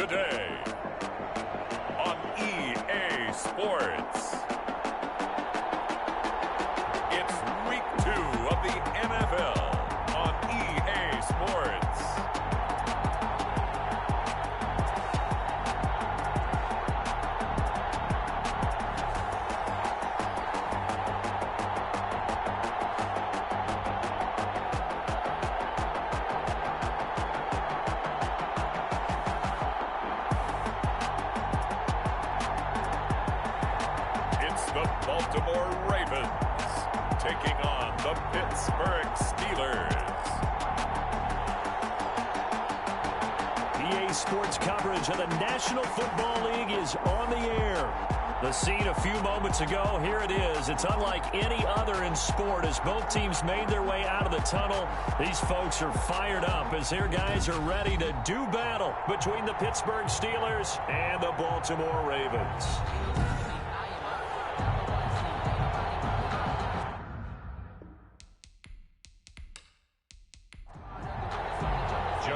Today on EA Sports. It's week 2 of the NFL on EA Sports. The Baltimore Ravens taking on the Pittsburgh Steelers. EA Sports coverage of the National Football League is on the air. The scene a few moments ago, here it is. It's unlike any other in sport as both teams made their way out of the tunnel. These folks are fired up as their guys are ready to do battle between the Pittsburgh Steelers and the Baltimore Ravens.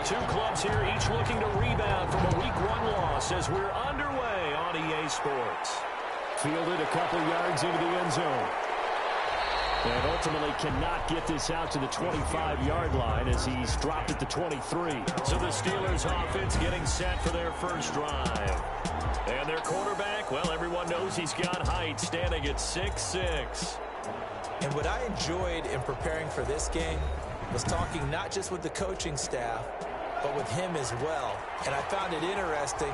Two clubs here, each looking to rebound from a Week 1 loss as we're underway on EA Sports. Fielded a couple yards into the end zone. And ultimately cannot get this out to the 25-yard line as he's dropped at the 23. So the Steelers offense getting set for their first drive. And their quarterback, well, everyone knows he's got height, standing at 6'6". And what I enjoyed in preparing for this game was talking not just with the coaching staff, but with him as well. And I found it interesting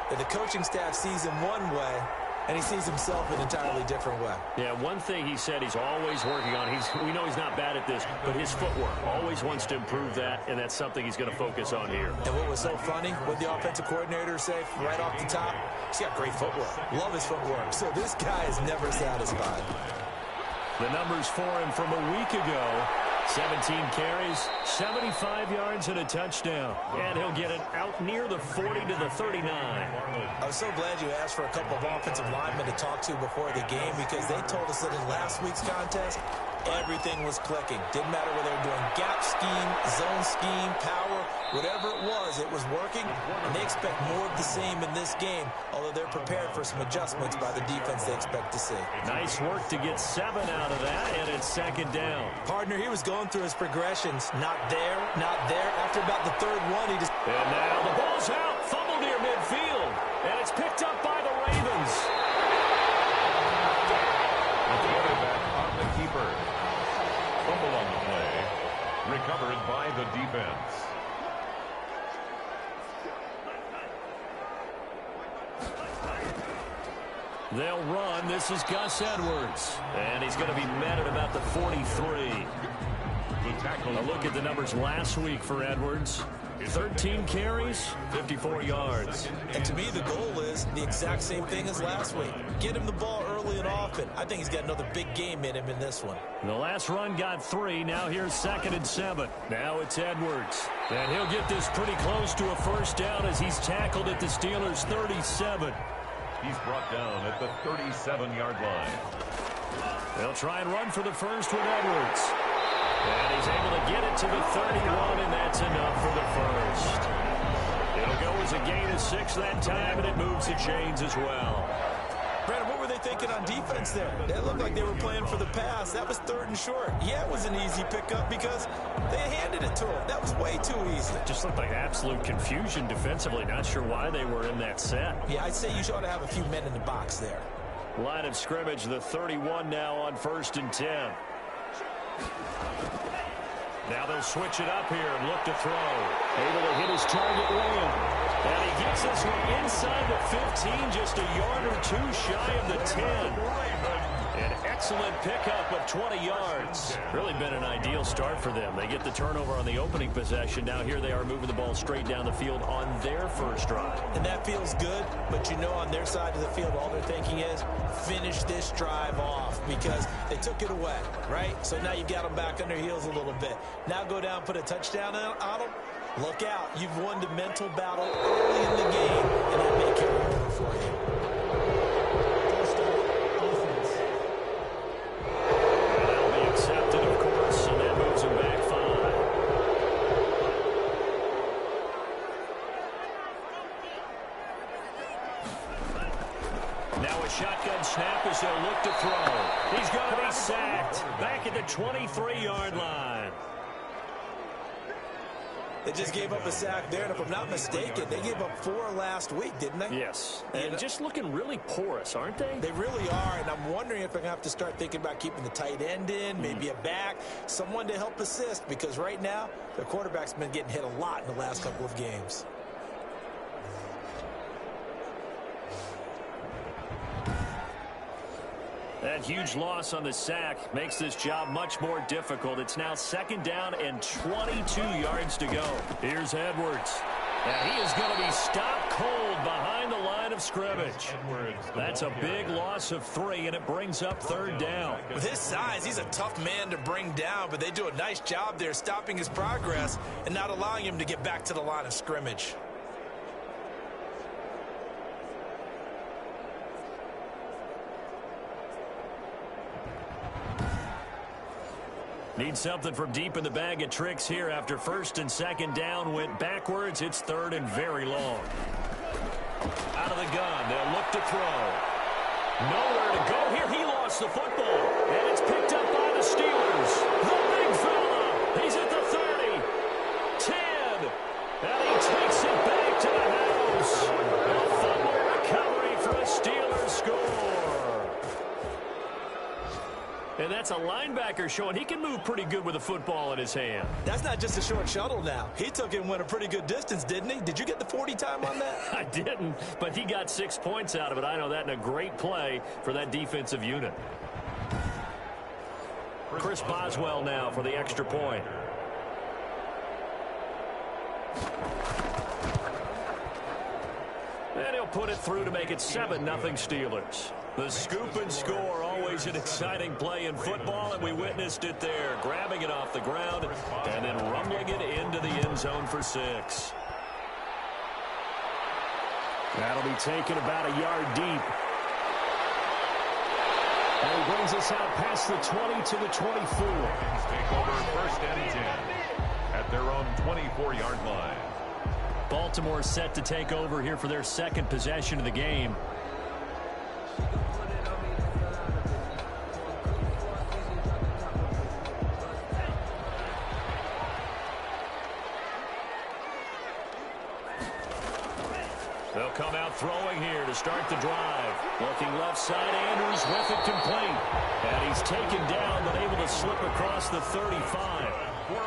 that the coaching staff sees him one way, and he sees himself an entirely different way. Yeah, one thing he said he's always working on, we know he's not bad at this, but his footwork, always wants to improve that, and that's something he's going to focus on here. And what was so funny, what the offensive coordinator said right off the top, he's got great footwork. Love his footwork. So this guy is never satisfied. The numbers for him from a week ago: 17 carries, 75 yards, and a touchdown. And he'll get it out near the 40 to the 39. I was so glad you asked for a couple of offensive linemen to talk to before the game, because they told us that in last week's contest, everything was clicking. Didn't matter whether they were doing gap scheme, zone scheme, power, whatever it was working. And they expect more of the same in this game, although they're prepared for some adjustments by the defense they expect to see. Nice work to get 7 out of that, and it's second down. Partner, he was going through his progressions. Not there, not there. After about the third one, he just... And now the ball's out, fumbled near midfield, and it's picked up by the Ravens. The quarterback on the keeper. Fumble on the play. Recovered by the defense. They'll run. This is Gus Edwards. And he's going to be met at about the 43. A look at the numbers last week for Edwards. 13 carries, 54 yards. And to me, the goal is the exact same thing as last week. Get him the ball early and often. I think he's got another big game in him in this one. The last run got 3. Now here's 2nd and 7. Now it's Edwards. And he'll get this pretty close to a first down as he's tackled at the Steelers' 37. He's brought down at the 37-yard line. They'll try and run for the first with Edwards. And he's able to get it to the 31, and that's enough for the first. It'll go as a gain of 6 that time, and it moves the chains as well. Brandon, what were they thinking on defense there? They looked like they were playing for the pass. That was 3rd and short. Yeah, it was an easy pickup because they handed it to him. That was way too easy. Just looked like absolute confusion defensively. Not sure why they were in that set. Yeah, I'd say you ought to have a few men in the box there. Line of scrimmage, the 31 now on 1st and 10. Now they'll switch it up here and look to throw. Able to hit his target Lamb. And he gets this one inside the 15, just a yard or 2 shy of the 10. An excellent pickup of 20 yards. Really been an ideal start for them. They get the turnover on the opening possession. Now here they are moving the ball straight down the field on their first drive. And that feels good, but you know on their side of the field, all they're thinking is finish this drive off because they took it away, right? So now you've got them back on their heels a little bit. Now go down, put a touchdown on them. Look out. You've won the mental battle early in the game, and that may carry over for you. shotgun snap as they'll look to throw. He's going to be sacked back at the 23-yard line. They just gave up a sack there, and if I'm not mistaken, they gave up 4 last week, didn't they? Yes, and just looking really porous, aren't they? They really are, and I'm wondering if they're going to have to start thinking about keeping the tight end in, maybe a back, someone to help assist, because right now, their quarterback's been getting hit a lot in the last couple of games. That huge loss on the sack makes this job much more difficult. It's now 2nd down and 22 yards to go. Here's Edwards. And he is going to be stopped cold behind the line of scrimmage. That's a big loss of 3, and it brings up 3rd down. With his size, he's a tough man to bring down, but they do a nice job there stopping his progress and not allowing him to get back to the line of scrimmage. Need something from deep in the bag of tricks here after 1st and 2nd down went backwards. It's 3rd and very long. Out of the gun, they'll look to throw. Nowhere to go here. He lost the football, and it's picked up by the Steelers. The big fella. He's at the 30, 10, and he takes it back to the house. A fumble recovery for a Steelers score. And that's a linebacker showing he can move pretty good with a football in his hand. That's not just a short shuttle now. He took it and went a pretty good distance, didn't he? Did you get the 40 time on that? I didn't, but he got 6 points out of it. I know that in a great play for that defensive unit. Chris Boswell now for the extra point. And he'll put it through to make it 7-0 Steelers. The scoop and score, always an exciting play in football, and we witnessed it there, grabbing it off the ground and then rumbling it into the end zone for 6. That'll be taken about a yard deep. And he brings us out past the 20 to the 24. Take over 1st and 10 at their own 24-yard line. Baltimore set to take over here for their 2nd possession of the game. They'll come out throwing here to start the drive. Looking left side, Andrews with it complete. And he's taken down, but able to slip across the 35.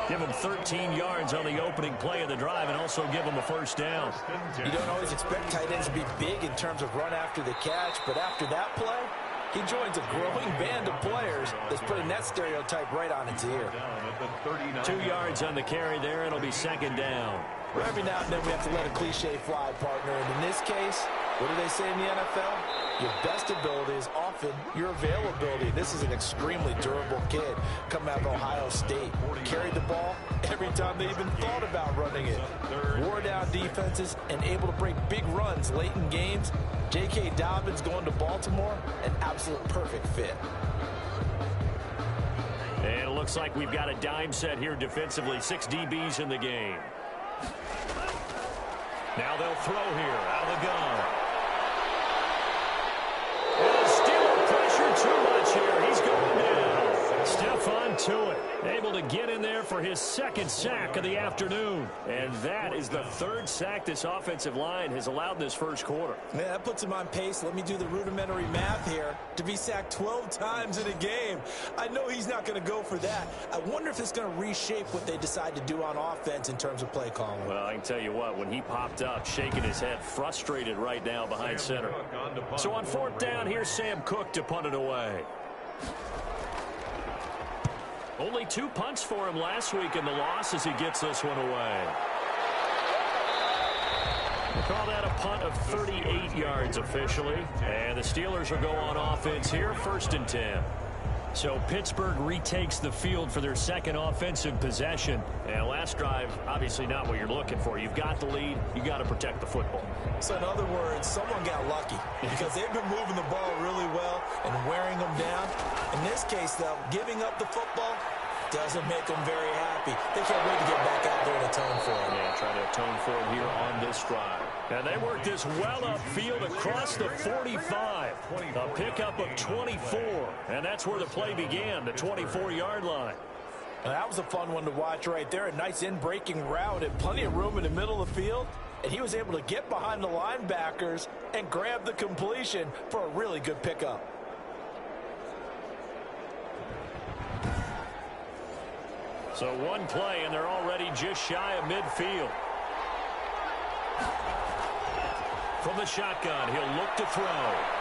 Give him 13 yards on the opening play of the drive and also give him a 1st down. You don't always expect tight ends to be big in terms of run after the catch, but after that play, he joins a growing band of players that's putting that stereotype right on its ear. 2 yards on the carry there, and it'll be 2nd down. Well, every now and then we have to let a cliche fly, partner. And in this case, what do they say in the NFL? Your best ability is often your availability. This is an extremely durable kid coming out of Ohio State. Carried the ball every time they even thought about running it. Wore down defenses and able to break big runs late in games. J.K. Dobbins going to Baltimore, an absolute perfect fit. And it looks like we've got a dime set here defensively. 6 DBs in the game. Now they'll throw here out of the gun. And Steeler pressure too much here. He's going down. Stephon Tuitt able to get in there for his 2nd sack of the afternoon. And that is the 3rd sack this offensive line has allowed this 1st quarter. Yeah, that puts him on pace. Let me do the rudimentary math here. To be sacked 12 times in a game. I know he's not going to go for that. I wonder if it's going to reshape what they decide to do on offense in terms of play calling. Well, I can tell you what, when he popped up, shaking his head, frustrated right now behind center. So on 4th down, here's Sam Cook to punt it away. Only 2 punts for him last week in the loss as he gets this one away. We'll call that a punt of 38 yards officially. And the Steelers will go on offense here, 1st and 10. So Pittsburgh retakes the field for their 2nd offensive possession. And last drive, obviously not what you're looking for. You've got the lead. You got to protect the football. So in other words, someone got lucky because they've been moving the ball really well and wearing them down. In this case, though, giving up the football, Doesn't make them very happy. They can't wait to get back out there and atone for it. Yeah, try to atone for it here on this drive. And they work this well upfield across the 45. A pickup of 24. And that's where the play began, the 24-yard line. Now, that was a fun one to watch right there. A nice in-breaking route and plenty of room in the middle of the field. And he was able to get behind the linebackers and grab the completion for a really good pickup. So one play, and they're already just shy of midfield. From the shotgun, he'll look to throw.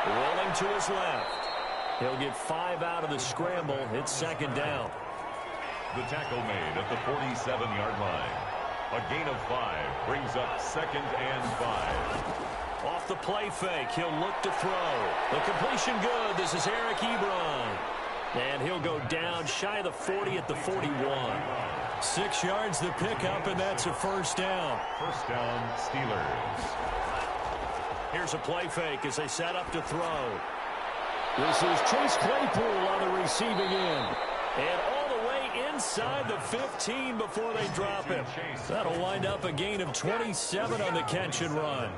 Rolling to his left. He'll get 5 out of the scramble. It's second down. The tackle made at the 47-yard line. A gain of 5 brings up 2nd and 5. Off the play fake, he'll look to throw. The completion good. This is Eric Ebron. And he'll go down shy of the 40 at the 41. 6 yards the pickup, and that's a first down. First down, Steelers. Here's a play fake as they set up to throw. This is Chase Claypool on the receiving end. And all the way inside the 15 before they drop him. That'll wind up a gain of 27 on the catch and run.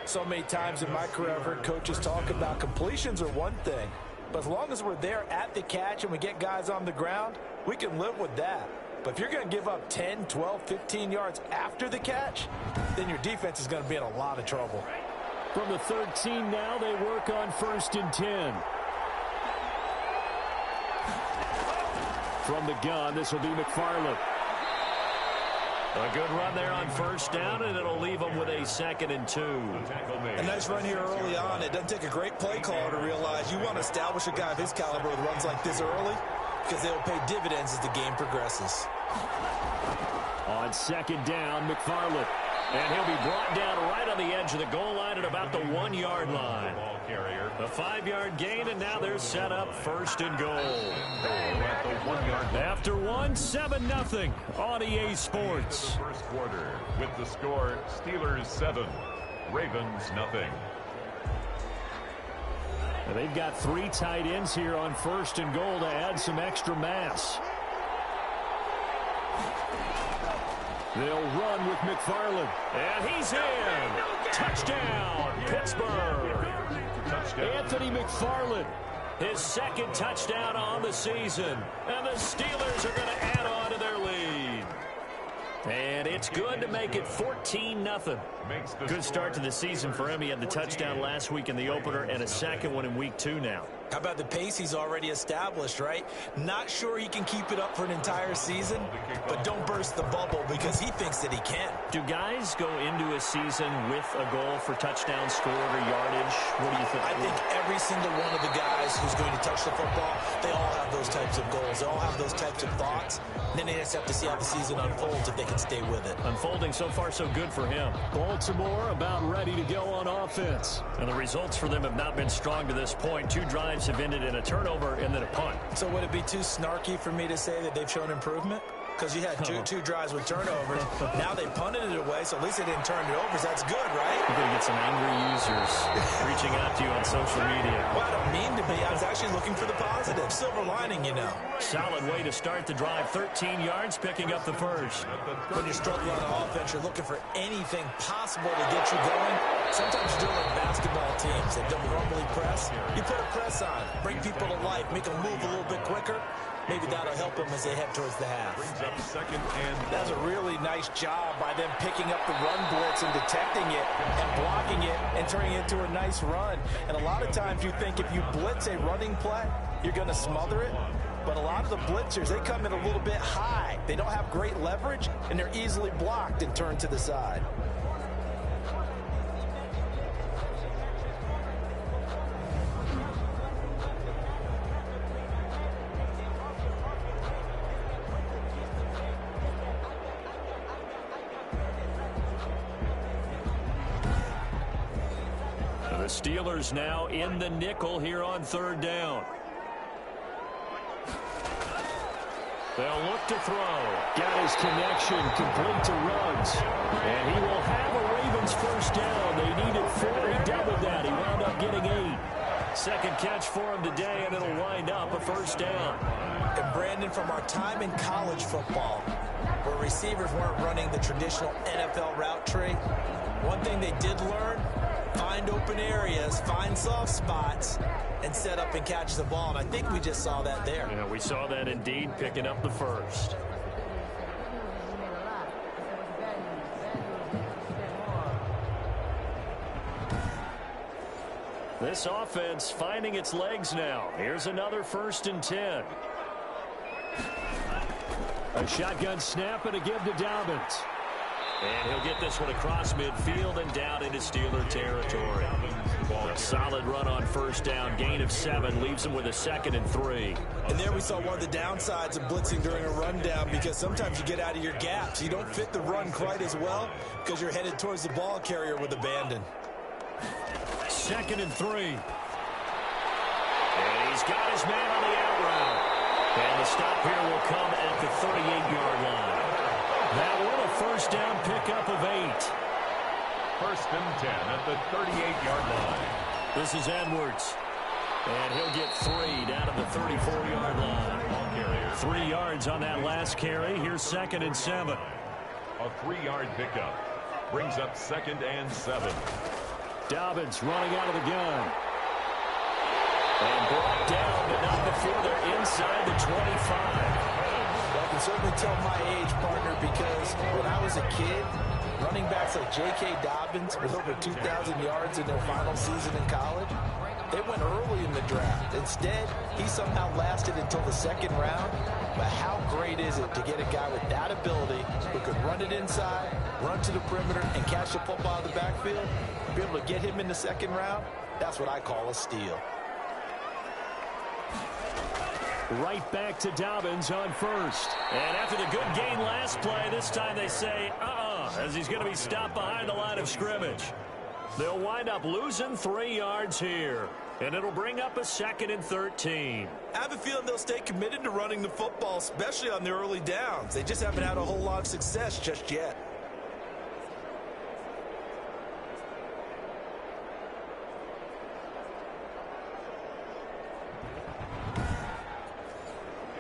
So many times in my career I've heard coaches talk about completions are one thing. But as long as we're there at the catch and we get guys on the ground, we can live with that. But if you're going to give up 10, 12, 15 yards after the catch, then your defense is going to be in a lot of trouble. From the 13 now, they work on 1st and 10. From the gun, this will be McFarland. A good run there on first down, and it'll leave them with a 2nd and 2. A nice run here early on. It doesn't take a great play caller to realize you want to establish a guy of his caliber with runs like this early because they will pay dividends as the game progresses. On 2nd down, McFarland. And he'll be brought down right on the edge of the goal line at about the 1-yard line. Ball carrier. A 5-yard gain, and now they're set up 1st and goal. At the 1-yard line. After 7-0 on EA Sports. First quarter with the score Steelers 7, Ravens nothing. They've got 3 tight ends here on 1st and goal to add some extra mass. They'll run with McFarland. And he's in. Touchdown, Pittsburgh. Touchdown. Anthony McFarland, his 2nd touchdown on the season. And the Steelers are going to add on to their lead. And it's good to make it 14-0. Good start to the season for him. He had the touchdown last week in the opener and a 2nd one in week 2 now. How about the pace he's already established, right? Not sure he can keep it up for an entire season, but don't burst the bubble because he thinks that he can. Do guys go into a season with a goal for touchdown scored or yardage? What do you think? I think every single one of the guys who's going to touch the football, they all have those types of goals. They all have those types of thoughts. And then they just have to see how the season unfolds if they can stay with it. Unfolding so far so good for him. Baltimore about ready to go on offense. And the results for them have not been strong to this point. 2 drives have ended in a turnover and then a punt. So would it be too snarky for me to say that they've shown improvement? Because you had two drives with turnovers. Now they punted it away, so at least they didn't turn it over. So that's good, right? You're going to get some angry users reaching out to you on social media. Well, I don't mean to be. I was actually looking for the positive. Silver lining, you know. Solid way to start the drive. 13 yards, picking up the first. When you're struggling on offense, you're looking for anything possible to get you going. Sometimes you do it like basketball teams that don't normally press. You put a press on, bring people to life, make them move a little bit quicker. Maybe that'll help them as they head towards the half. Brings up 2nd and That's a really nice job by them picking up the run blitz and detecting it and blocking it and turning it into a nice run. And a lot of times you think if you blitz a running play, you're going to smother it. But a lot of the blitzers, they come in a little bit high. They don't have great leverage, and they're easily blocked and turned to the side. The Steelers now in the nickel here on 3rd down. They'll look to throw. Got his connection complete to Ruggs. And he will have a Ravens first down. They needed 4. He doubled that. He wound up getting 8. Second catch for him today, and it'll wind up a first down. And Brandon, from our time in college football, where receivers weren't running the traditional NFL route tree, one thing they did learn, find open areas, find soft spots, and set up and catch the ball. And I think we just saw that there. Yeah, we saw that indeed, picking up the first. This offense finding its legs now. Here's another 1st and 10. A shotgun snap and a give to Dobbins. And he'll get this one across midfield and down into Steeler territory. A solid run on first down, gain of 7, leaves him with a 2nd and 3. And there we saw one of the downsides of blitzing during a rundown, because sometimes you get out of your gaps. You don't fit the run quite as well because you're headed towards the ball carrier with abandon. 2nd and 3. And he's got his man on the out route. And the stop here will come at the 38-yard line. That one a first down pickup of 8. 1st and 10 at the 38-yard line. This is Edwards. And he'll get 3 down at the 34-yard line. 3 yards on that last carry. Here's 2nd and 7. A 3-yard pickup brings up 2nd and 7. Dobbins running out of the gun. And brought down, but not before they're inside the 25. Well, I can certainly tell my age, partner, because when I was a kid, running backs like J.K. Dobbins with over 2,000 yards in their final season in college, they went early in the draft. Instead, he somehow lasted until the 2nd round. But how great is it to get a guy with that ability who could run it inside, run to the perimeter, and catch the football out of the backfield? Be able to get him in the 2nd round, that's what I call a steal. Right back to Dobbins on first. And after the good gain last play, this time they say, as he's going to be stopped behind the line of scrimmage. They'll wind up losing 3 yards here. And it'll bring up a 2nd and 13. I have a feeling they'll stay committed to running the football, especially on the early downs. They just haven't had a whole lot of success just yet.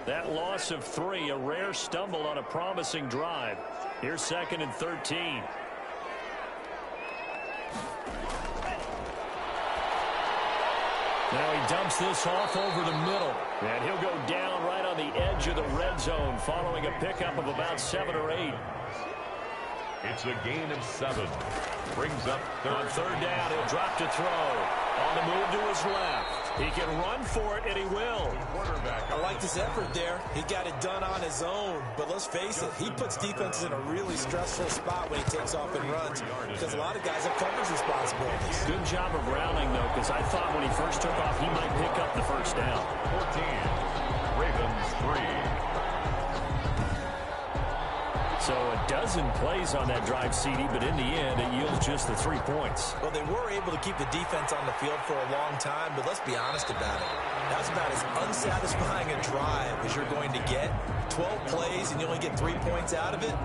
That loss of 3, a rare stumble on a promising drive. Here's 2nd and 13. Now he dumps this off over the middle. And he'll go down right on the edge of the red zone following a pickup of about 7 or 8. It's a gain of 7. Brings up 3rd. On 3rd down, he'll drop to throw. On the move to his left. He can run for it, and he will. I like this effort there. He got it done on his own. But let's face it, he puts defenses in a really stressful spot when he takes off and runs, because a lot of guys have coverage responsibilities. Good job of rounding, though, because I thought when he first took off, he might pick up the first down. 14. Ravens 3. So a dozen plays on that drive, CD, but in the end, it yields just the 3 points. Well, they were able to keep the defense on the field for a long time, but let's be honest about it. That's about as unsatisfying a drive as you're going to get. 12 plays and you only get 3 points out of it.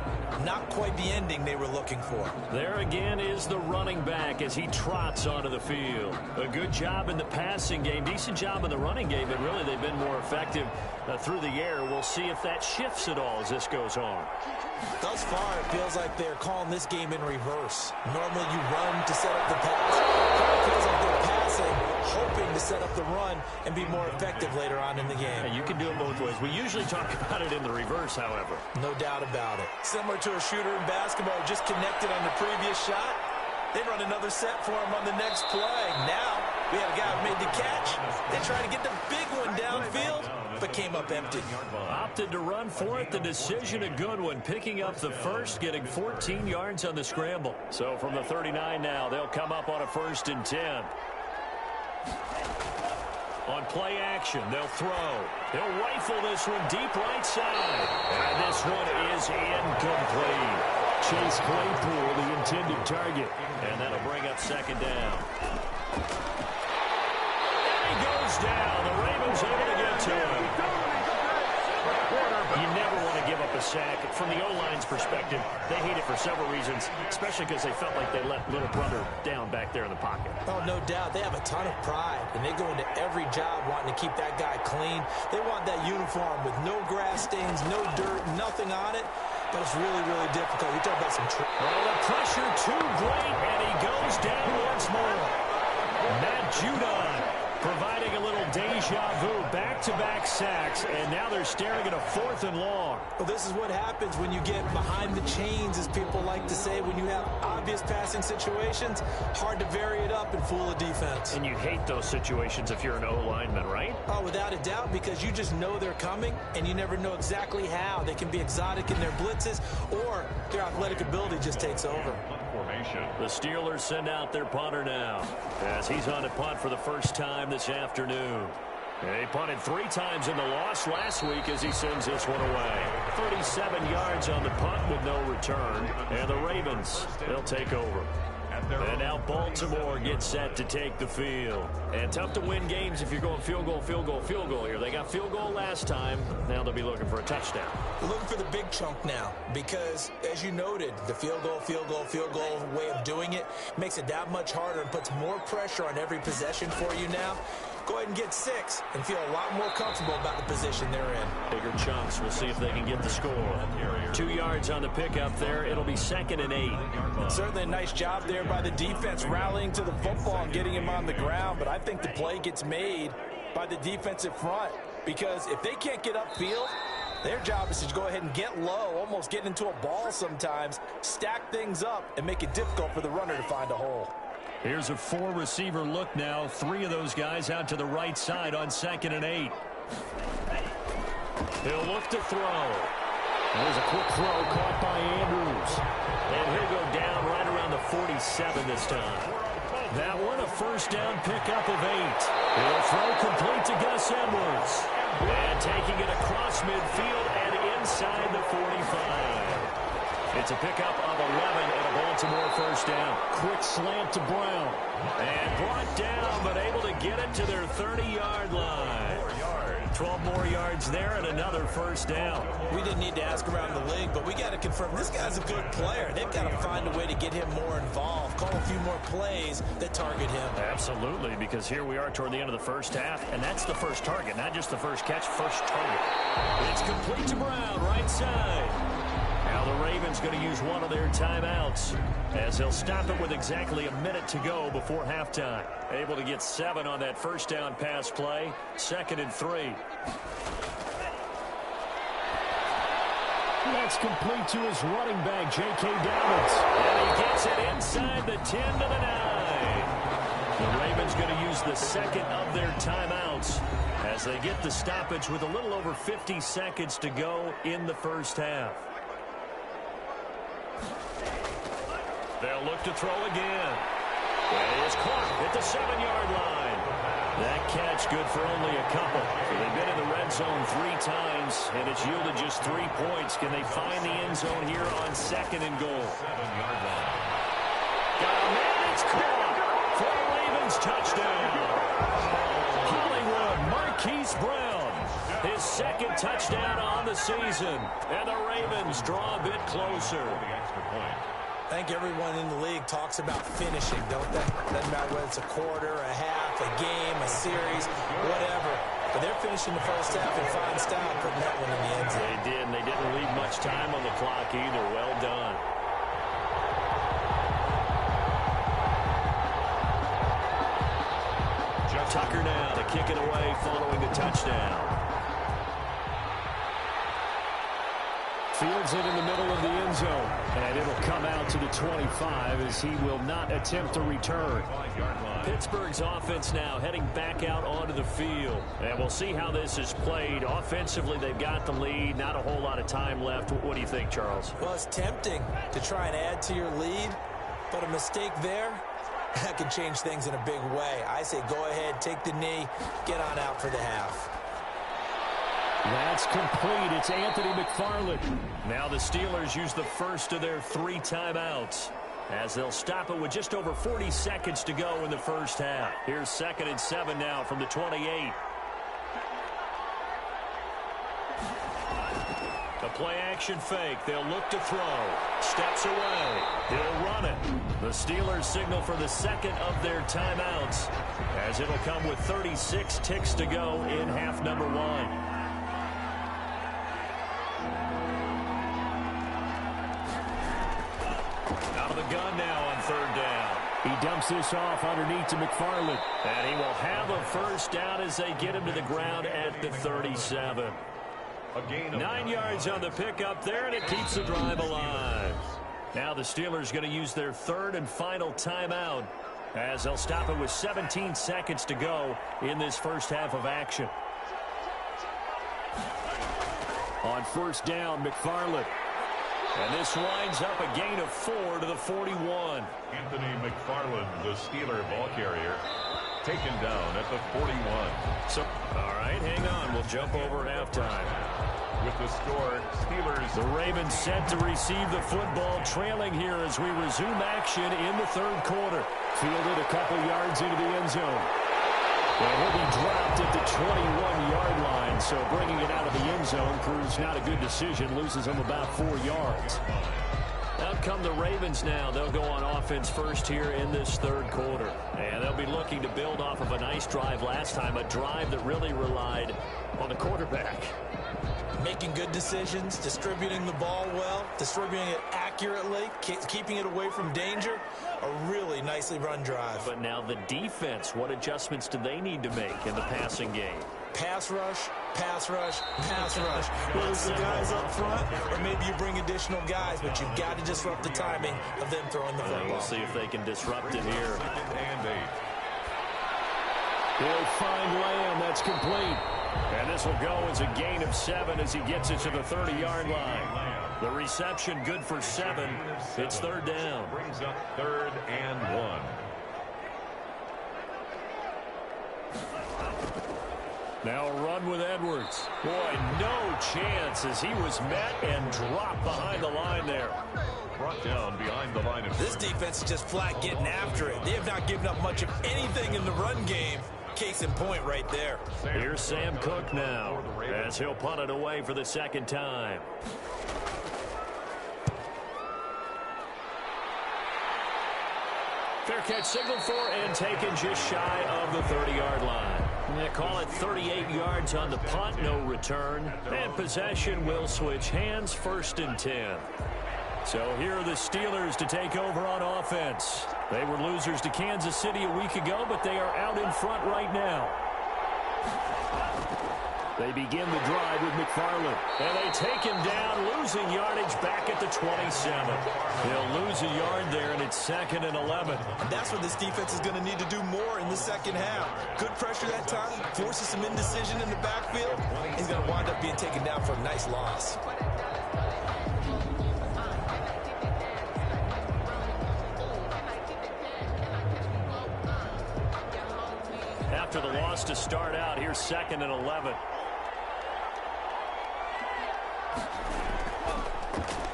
Not quite the ending they were looking for. There again is the running back as he trots onto the field. A good job in the passing game, decent job in the running game, but really they've been more effective through the air. We'll see if that shifts at all as this goes on. Thus far, it feels like they're calling this game in reverse. Normally you run to set up the pass. It feels like they're passing, hoping to set up the run and be more effective later on in the game. Yeah, you can do it both ways. We usually talk about it in the reverse, however. No doubt about it. Similar to a shooter in basketball who just connected on the previous shot. They run another set for him on the next play. Now, we have a guy who made the catch. They try to get the big one downfield, but came up empty. Opted to run for it. The decision a good one. Picking up the first, getting 14 yards on the scramble. So from the 39 now, they'll come up on a 1st and 10. On play action, they'll throw. He'll rifle this one deep right side. And this one is incomplete. Chase Claypool, the intended target. And that'll bring up 2nd down. And he goes down. The Ravens able to get to him. You never want to give up a sack. From the O-line's perspective, they hate it for several reasons, especially because they felt like they let little brother down back there in the pocket. Oh, no doubt. They have a ton of pride, and they go into every job wanting to keep that guy clean. They want that uniform with no grass stains, no dirt, nothing on it. But it's really, really difficult. We talk about some... the pressure too great, and he goes down once more. Matt Judon providing a little deja vu, back-to-back sacks, and now they're staring at a 4th and long. Well, this is what happens when you get behind the chains, as people like to say. When you have obvious passing situations, hard to vary it up and fool a defense. And you hate those situations if you're an O-lineman, right? Oh, without a doubt, because you just know they're coming, and you never know exactly how. They can be exotic in their blitzes, or their athletic ability just takes over. The Steelers send out their punter now, as he's on a punt for the first time this afternoon. He punted 3 times in the loss last week as he sends this one away. 37 yards on the punt with no return. And the Ravens, they'll take over. And now Baltimore gets set to take the field. And tough to win games if you're going field goal, field goal, field goal here. They got field goal last time. Now they'll be looking for a touchdown. We're looking for the big chunk now because, as you noted, the field goal, field goal, field goal way of doing it makes it that much harder and puts more pressure on every possession for you now. Go ahead and get 6 and feel a lot more comfortable about the position they're in. Bigger chunks. We'll see if they can get the score. 2 yards on the pickup there. It'll be 2nd and 8. Certainly a nice job there by the defense rallying to the football and getting him on the ground. But I think the play gets made by the defensive front because if they can't get upfield, their job is to go ahead and get low, almost get into a ball sometimes, stack things up, and make it difficult for the runner to find a hole. Here's a 4-receiver look now. 3 of those guys out to the right side on 2nd and 8. He'll look to throw. There's a quick throw caught by Andrews. And he'll go down right around the 47 this time. That one a first down pickup of 8. He'll throw complete to Gus Edwards. And taking it across midfield and inside the 45. It's a pickup of 11 and a Baltimore first down. Quick slant to Brown. And brought down, but able to get it to their 30-yard line. 12 more yards there and another first down. We didn't need to ask around the league, but we got to confirm this guy's a good player. They've got to find a way to get him more involved, call a few more plays that target him. Absolutely, because here we are toward the end of the first half, and that's the first target, not just the first catch, first target. It's complete to Brown, right side. Now the Ravens going to use one of their timeouts as they'll stop it with exactly a minute to go before halftime. Able to get 7 on that first down pass play. 2nd and 3. That's complete to his running back, J.K. Dobbins. And he gets it inside the 10 to the 9. The Ravens going to use the 2nd of their timeouts as they get the stoppage with a little over 50 seconds to go in the first half. They'll look to throw again. It is caught at the 7-yard line. That catch good for only a couple. They've been in the red zone 3 times, and it's yielded just 3 points. Can they find the end zone here on 2nd and goal? 7-yard line. Got a man, it's caught for a Ravens touchdown. Hollywood, Marquise Brown, his 2nd touchdown on the season. And the Ravens draw a bit closer. The extra point. I think everyone in the league talks about finishing, don't they? Doesn't matter whether it's a quarter, a half, a game, a series, whatever. But they're finishing the first half in fine style, putting that one in the end zone. They did, and they didn't leave much time on the clock either. Well done. Tucker now to kick it away following the touchdown. Fields it in the middle of the end zone. And it'll come out to the 25 as he will not attempt to return. Pittsburgh's offense now heading back out onto the field. And we'll see how this is played. Offensively, they've got the lead. Not a whole lot of time left. What do you think, Charles? Well, it's tempting to try and add to your lead. But a mistake there, that could change things in a big way. I say go ahead, take the knee, get on out for the half. That's complete. It's Anthony McFarland. Now the Steelers use the first of their 3 timeouts as they'll stop it with just over 40 seconds to go in the first half. Here's 2nd and 7 now from the 28. A play action fake. They'll look to throw. Steps away. He'll run it. The Steelers signal for the second of their timeouts, as it'll come with 36 ticks to go in half number 1. Out of the gun now on third down. He dumps this off underneath to McFarland. And he will have a first down as they get him to the ground at the 37. 9 yards on the pickup there, and it keeps the drive alive. Now the Steelers going to use their third and final timeout, as they'll stop it with 17 seconds to go in this first half of action. On first down, McFarland. And this winds up a gain of 4 to the 41. Anthony McFarland, the Steeler ball carrier, taken down at the 41. So, all right, hang on. We'll jump over halftime. With the score, Steelers. The Ravens set to receive the football, trailing here as we resume action in the third quarter. Fielded a couple yards into the end zone. And he'll be dropped at the 21-yard line, so bringing it out of the end zone proves not a good decision, loses him about 4 yards. Out come the Ravens now. They'll go on offense first here in this third quarter. And they'll be looking to build off of a nice drive last time, a drive that really relied on the quarterback. Making good decisions, distributing the ball well, distributing it accurately, keeping it away from danger. A really nicely run drive. But now the defense, what adjustments do they need to make in the passing game? Pass rush, pass rush, pass rush. Whether it's the guys up front or maybe you bring additional guys, but you've got to disrupt the timing of them throwing the football. We'll see if they can disrupt it here. Second and 8. He'll find Lamb. That's complete. And this will go as a gain of 7 as he gets it to the 30-yard line. The reception good for 7. It's third down. Brings up third and 1. Now a run with Edwards. Boy, no chance as he was met and dropped behind the line there. Brought down behind the line of this defense is just flat getting after it. They have not given up much of anything in the run game. Case in point right there. Here's Sam Cook now as he'll punt it away for the second time. Fair catch signaled for and taken just shy of the 30-yard line. They call it 38 yards on the punt, no return. And possession will switch hands, first and 10. So here are the Steelers to take over on offense. They were losers to Kansas City a week ago, but they are out in front right now. They begin the drive with McFarland. And they take him down, losing yardage back at the 27. They'll lose a yard there, and it's second and 11. And that's what this defense is going to need to do more in the second half. Good pressure that time, forces some indecision in the backfield. He's going to wind up being taken down for a nice loss. After the loss to start out, here's second and 11.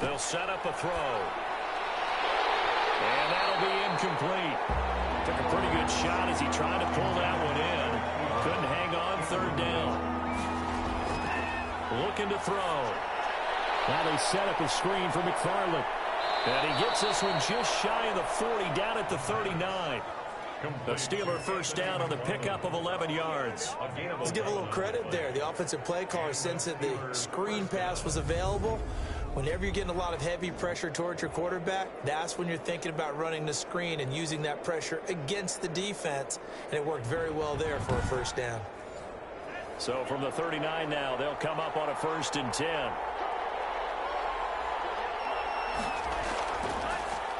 They'll set up a throw. And that'll be incomplete. Took a pretty good shot as he tried to pull that one in. Couldn't hang on third down. Looking to throw. Now they set up a screen for McFarland. And he gets this one just shy of the 40, down at the 39. The Steeler first down on the pickup of 11 yards. Let's give a little credit there. The offensive play caller sensed that the screen pass was available. Whenever you're getting a lot of heavy pressure towards your quarterback, that's when you're thinking about running the screen and using that pressure against the defense. And it worked very well there for a first down. So from the 39 now, they'll come up on a first and 10.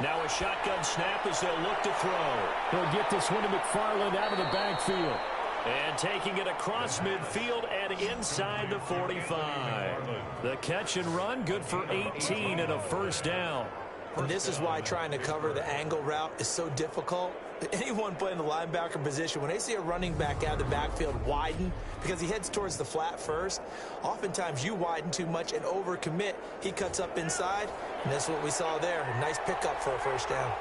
Now a shotgun snap as they'll look to throw. They'll get this one to McFarland out of the backfield. And taking it across midfield and inside the 45. The catch and run, good for 18 and a first down. And this is why trying to cover the angle route is so difficult. Anyone playing the linebacker position, when they see a running back out of the backfield widen, because he heads towards the flat first, oftentimes you widen too much and overcommit. He cuts up inside, and that's what we saw there. A nice pickup for a first down.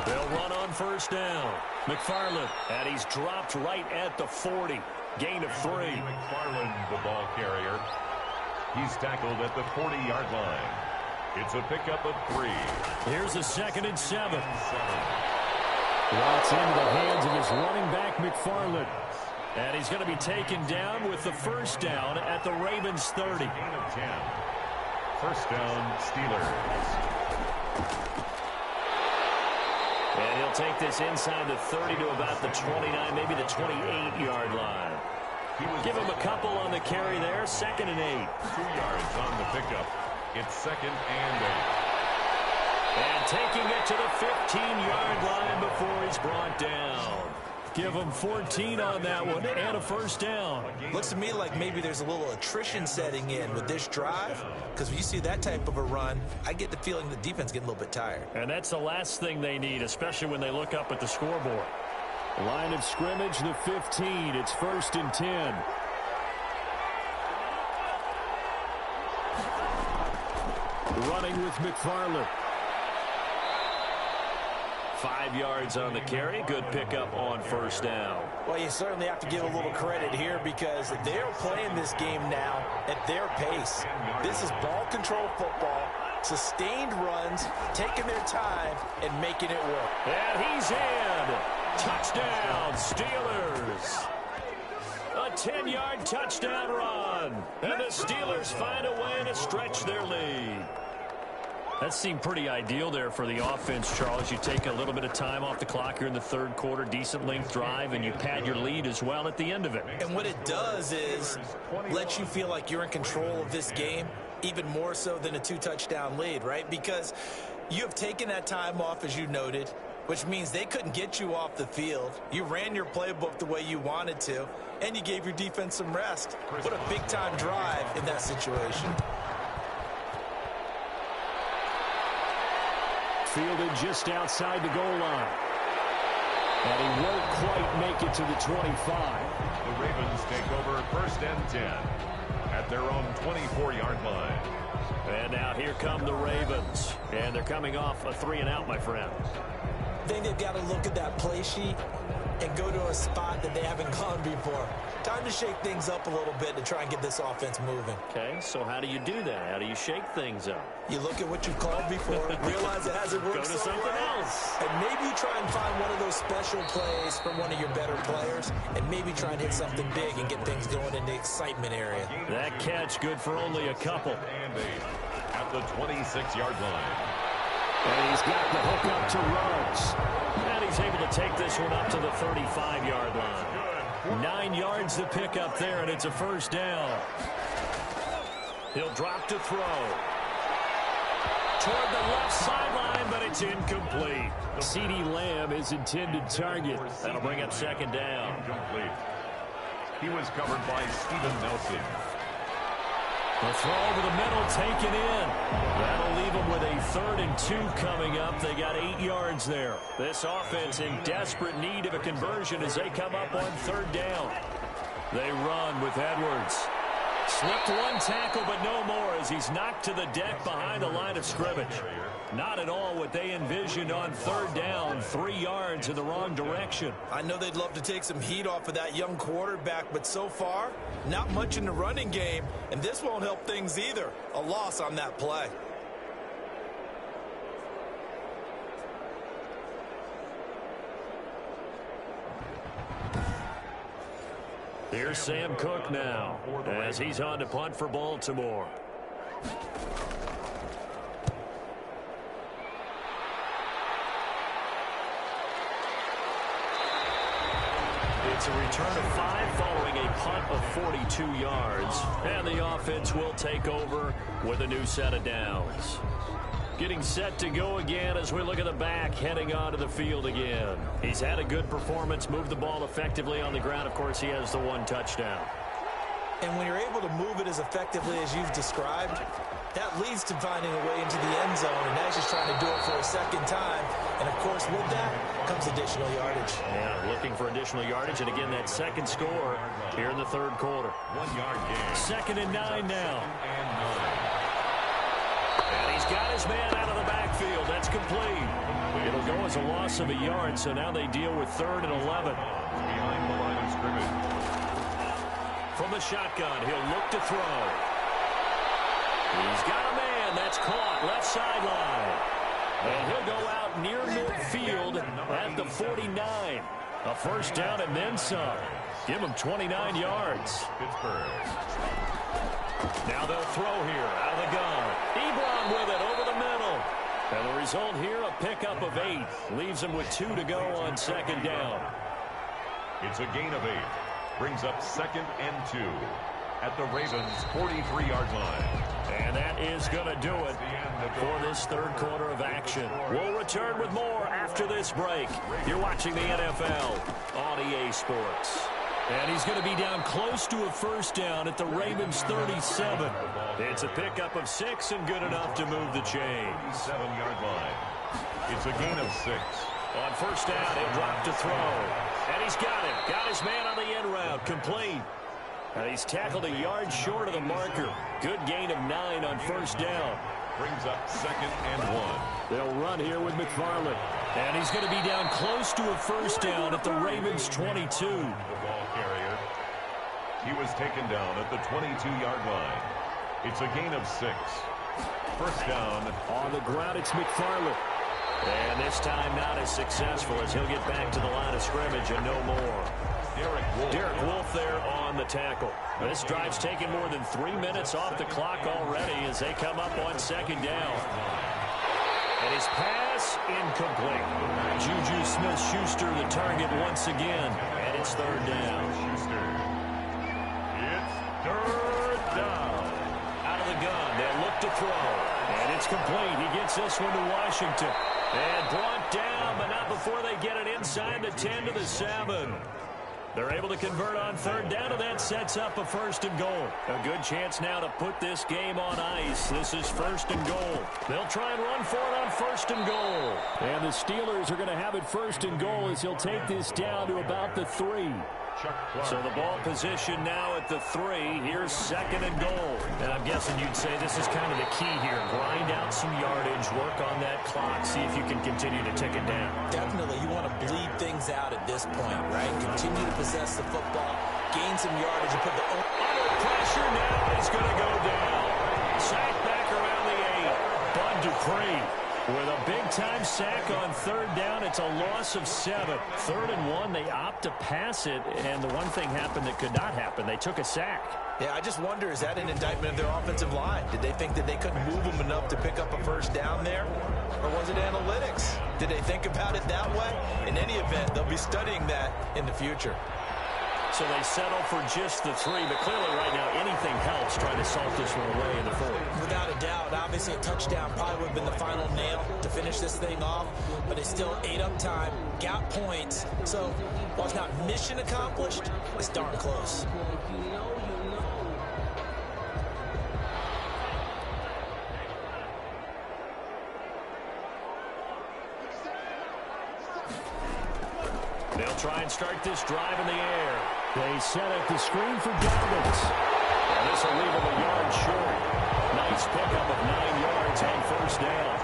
They'll run on first down. McFarland, and he's dropped right at the 40. Gain of 3. McFarland, the ball carrier. He's tackled at the 40-yard line. It's a pickup of 3. Here's a 2nd and 7. Lots into the hands of his running back, McFarland. And he's going to be taken down with the first down at the Ravens 30. Gain of 10. First down, Steelers. And he'll take this inside the 30 to about the 29, maybe the 28-yard line. Give him a couple on the carry there. 2nd and 8. 2 yards on the pickup. It's 2nd and 8. And taking it to the 15-yard line before he's brought down. Give him 14 on that one and a first down. Looks to me like maybe there's a little attrition setting in with this drive, because when you see that type of a run, I get the feeling the defense getting a little bit tired. And that's the last thing they need, especially when they look up at the scoreboard. Line of scrimmage, the 15. It's 1st and 10. Running with McFarland. 5 yards on the carry. Good pickup on first down. Well, you certainly have to give a little credit here because they're playing this game now at their pace. This is ball control football, sustained runs, taking their time, and making it work. And he's in. Touchdown, Steelers. A 10-yard touchdown run. And the Steelers find a way to stretch their lead. That seemed pretty ideal there for the offense, Charles. You take a little bit of time off the clock here in the third quarter, decent length drive, and you pad your lead as well at the end of it. And what it does is let you feel like you're in control of this game, even more so than a 2-touchdown lead, right? Because you have taken that time off, as you noted, which means they couldn't get you off the field. You ran your playbook the way you wanted to, and you gave your defense some rest. What a big-time drive in that situation. Fielded just outside the goal line. And he won't quite make it to the 25. The Ravens take over 1st and 10 at their own 24-yard line. And now here come the Ravens. And they're coming off a 3-and-out, my friend. I think they've got to look at that play sheet and go to a spot that they haven't gone before. Time to shake things up a little bit to try and get this offense moving. Okay, so how do you do that? How do you shake things up? You look at what you've called before, realize it hasn't worked Go to so something well, else. and maybe you try and find one of those special plays from one of your better players, and maybe try and hit something big and get things going in the excitement area. That catch good for only a couple. And 8 at the 26-yard line. And he's got the hook up to Ruggs. And he's able to take this one up to the 35-yard line. 9 yards to pick up there, and it's a first down. He'll drop to throw. Toward the left sideline, but it's incomplete. CeeDee Lamb is intended target. That'll bring up 2nd down. Incomplete. He was covered by Steven Nelson. The throw over the middle taken in. That'll leave them with a 3rd and 2 coming up. They got 8 yards there. This offense in desperate need of a conversion as they come up on 3rd down. They run with Edwards. Slipped one tackle, but no more as he's knocked to the deck behind the line of scrimmage. Not at all what they envisioned on 3rd down. 3 yards in the wrong direction. I know they'd love to take some heat off of that young quarterback, but so far, not much in the running game, and this won't help things either. A loss on that play. Here's Sam Cook now as he's on to punt for Baltimore. It's a return of 5 following a punt of 42 yards. And the offense will take over with a new set of downs. Getting set to go again as we look at the back heading onto the field again. He's had a good performance, moved the ball effectively on the ground. Of course, he has the 1 touchdown. And when you're able to move it as effectively as you've described, that leads to finding a way into the end zone, and now he's just trying to do it for a 2nd time. And, of course, with that comes additional yardage. Yeah, looking for additional yardage, and again, that 2nd score here in the 3rd quarter. 1 yard gain. 2nd and 9 now. And 9. And he's got his man out of the backfield. That's complete. It'll go as a loss of a yard, so now they deal with 3rd and 11. Behind the line of scrimmage. From the shotgun, he'll look to throw. He's got a man. That's caught left sideline. And he'll go out near midfield at the 49. A first down and then some. Give him 29 yards. Pittsburgh. Now they'll throw here out of the gun. Ebron with it over the middle. And the result here, a pickup of 8. Leaves him with 2 to go on second down. It's a gain of 8. Brings up 2nd and 2 at the Ravens' 43-yard line. And that is going to do it for this third quarter of action. We'll return with more after this break. You're watching the NFL on EA Sports. And he's going to be down close to a first down at the Ravens' 37. It's a pickup of 6 and good enough to move the chains. 7-yard line. It's a gain of 6. On first down, he'll drop to throw. And he's got it. Got his man on the end route. Complete. And he's tackled a yard short of the marker. Good gain of 9 on first down. Brings up 2nd and 1. They'll run here with McFarland. And he's going to be down close to a first down at the Ravens' 22. The ball carrier. He was taken down at the 22-yard line. It's a gain of 6. First down. On the ground, it's McFarland. And this time not as successful as he'll get back to the line of scrimmage and no more. Derek Wolfe there on the tackle. This drive's taken more than 3 minutes off the clock already as they come up on second down. And his pass incomplete. Juju Smith-Schuster the target once again. And it's third down. Schuster. It's third down. Out of the gun, they'll look to throw. And it's complete. He gets this one to Washington. And brought down, but not before they get it inside the 10 to the 7. They're able to convert on third down, and that sets up a first and goal. A good chance now to put this game on ice. This is first and goal. They'll try and run for it on first and goal. And the Steelers are going to have it first and goal as he'll take this down to about the 3. So the ball position now at the 3. Here's second and goal. And I'm guessing you'd say this is kind of the key here. Grind out some yardage, work on that clock, see if you can continue to tick it down. Definitely, you want to bleed things out at this point, right? Continue to possess the football, gain some yardage, and put the... Under pressure now, he's going to go down. Sack back around the 8. Bud Dupree. With a big-time sack on third down, it's a loss of 7. 3rd and 1, they opt to pass it, and the one thing happened that could not happen. They took a sack. Yeah, I just wonder, is that an indictment of their offensive line? Did they think that they couldn't move them enough to pick up a first down there? Or was it analytics? Did they think about it that way? In any event, they'll be studying that in the future. So they settle for just the 3, but clearly right now anything helps trying to salt this one away in the 4th. Without a doubt, obviously a touchdown probably would have been the final nail to finish this thing off, but it's still ate up time, got points, so while it's not mission accomplished, it's darn close. They'll try and start this drive in the air. They set up the screen for Dobbins. And this will leave him a yard short. Nice pickup of 9 yards on first down.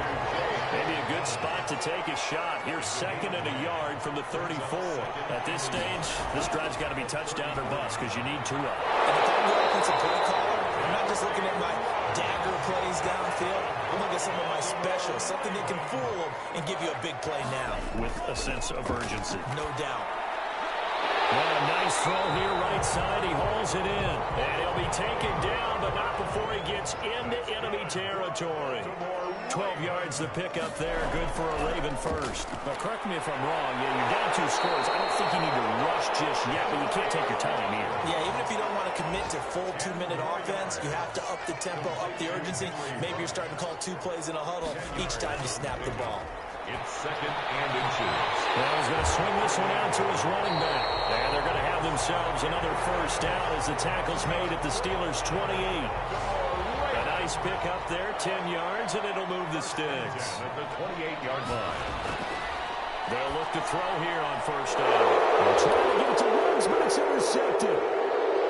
Maybe a good spot to take a shot. Here's second and a yard from the 34. At this stage, this drive's got to be touchdown or bust because you need 2 up. And if I'm the offensive play caller, I'm not just looking at my dagger plays downfield. I'm looking at some of my specials, something that can fool them and give you a big play now. With a sense of urgency. No doubt. Well, a nice throw here right side. He hauls it in. And he'll be taken down, but not before he gets into enemy territory. 12 yards to pick up there. Good for a Raven first. Now, correct me if I'm wrong. Yeah, you're down 2 scores. I don't think you need to rush just yet, but you can't take your time either. Yeah, even if you don't want to commit to full 2-minute offense, you have to up the tempo, up the urgency. Maybe you're starting to call 2 plays in a huddle each time you snap the ball. It's second and inches. Well, he's going to swing this one out to his running back. And they're going to have themselves another first down as the tackle's made at the Steelers' 28. A nice pick up there, 10 yards, and it'll move the sticks. At the 28-yard line. They'll look to throw here on first down. They're trying to get it to Woods, but it's intercepted.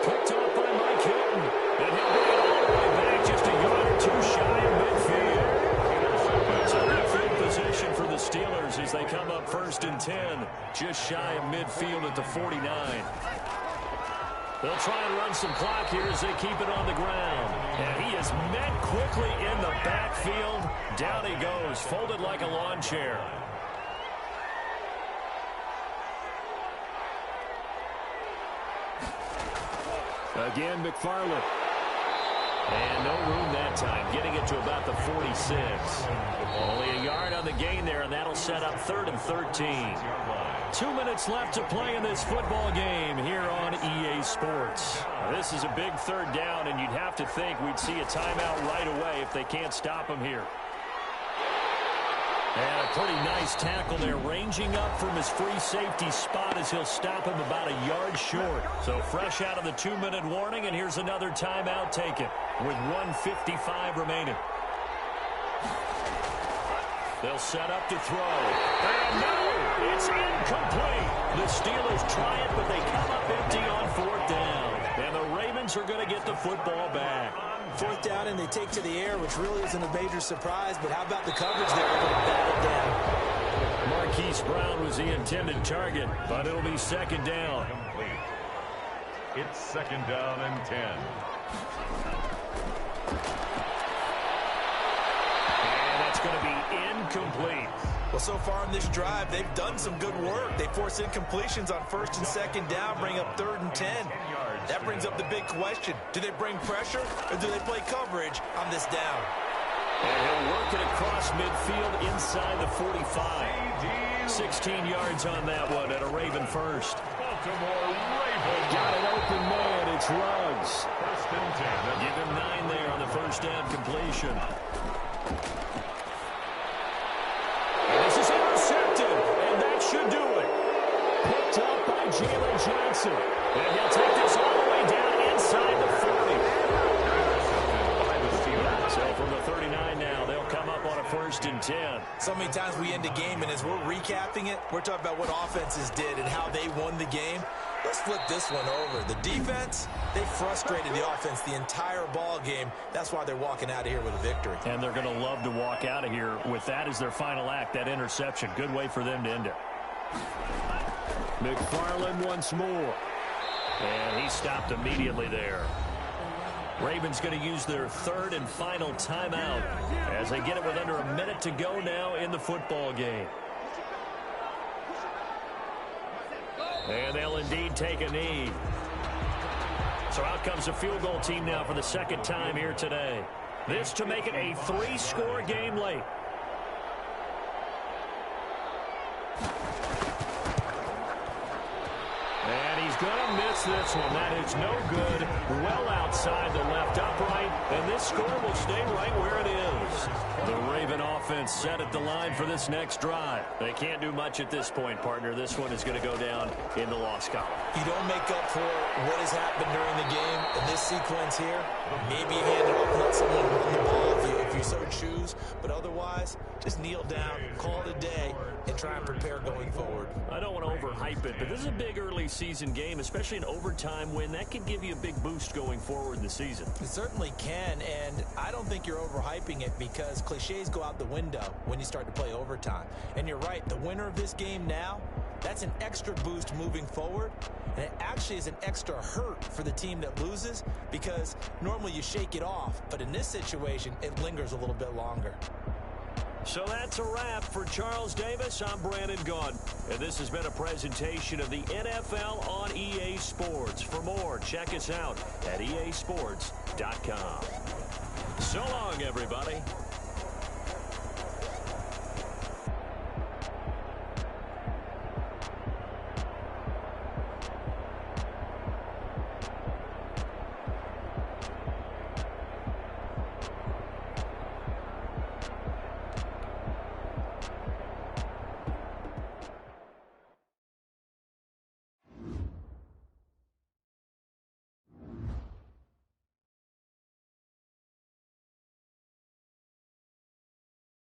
Picked off by Mike Hilton. And he'll bring it all the way back just a yard or 2 shy of midfield. So good field position for the Steelers as they come up first and 10. Just shy of midfield at the 49. They'll try and run some clock here as they keep it on the ground. And he is met quickly in the backfield. Down he goes, folded like a lawn chair. Again, McFarland. And no room that time, getting it to about the 46. Only a yard on the gain there, and that'll set up 3rd and 13. 2 minutes left to play in this football game here on EA Sports. This is a big 3rd down, and you'd have to think we'd see a timeout right away if they can't stop him here. And a pretty nice tackle there, ranging up from his free safety spot as he'll stop him about a yard short. So fresh out of the 2-minute warning, and here's another timeout taken with 1:55 remaining. They'll set up to throw. And no, it's incomplete. The Steelers try it, but they come up empty on 4th down. And the Ravens are going to get the football back. 4th down, and they take to the air, which really isn't a major surprise, but how about the coverage there? Able to bat it down. Marquise Brown was the intended target, but it'll be 2nd down. It's 2nd down and 10. And that's going to be incomplete. Well, so far in this drive, they've done some good work. They force incompletions on 1st and 2nd down, bring up 3rd and 10. That brings up the big question. Do they bring pressure, or do they play coverage on this down? And he'll work it across midfield inside the 45. 16 yards on that one at a Raven first. Baltimore Ravens. Got an open man. It's Ruggs. 1st and 10. Give him 9 there on the 1st down completion. And this is intercepted, and that should do it. Picked up by Jalen Johnson. And he'll take this all the way down inside the 40. So from the 39 now, they'll come up on a 1st and 10. So many times we end a game, and as we're recapping it, we're talking about what offenses did and how they won the game. Let's flip this one over. The defense, they frustrated the offense the entire ball game. That's why they're walking out of here with a victory. And they're going to love to walk out of here with that as their final act, that interception. Good way for them to end it. McFarland once more. And he stopped immediately there. Ravens going to use their 3rd and final timeout as they get it with under a minute to go now in the football game. And they'll indeed take a knee. So out comes the field goal team now for the 2nd time here today. This to make it a 3-score game late. And he's going to miss this one. That is no good. Well outside the left upright. And this score will stay right where it is. The Raven offense set at the line for this next drive. They can't do much at this point, partner. This one is going to go down in the loss column. You don't make up for what has happened during the game in this sequence here. Maybe you hand it off and let someone run the ball if you so choose. But otherwise, just kneel down, call it a day, and try and prepare going forward. I don't want to overhype it, but this is a big early season game, especially an overtime win. That could give you a big boost going forward in the season. It certainly can, and I don't think you're overhyping it because cliches go out the window when you start to play overtime. And you're right, the winner of this game now, that's an extra boost moving forward, and it actually is an extra hurt for the team that loses because normally you shake it off, but in this situation, it lingers a little bit longer. So that's a wrap for Charles Davis. I'm Brandon Gaudin, and this has been a presentation of the NFL on EA Sports. For more, check us out at easports.com. So long, everybody.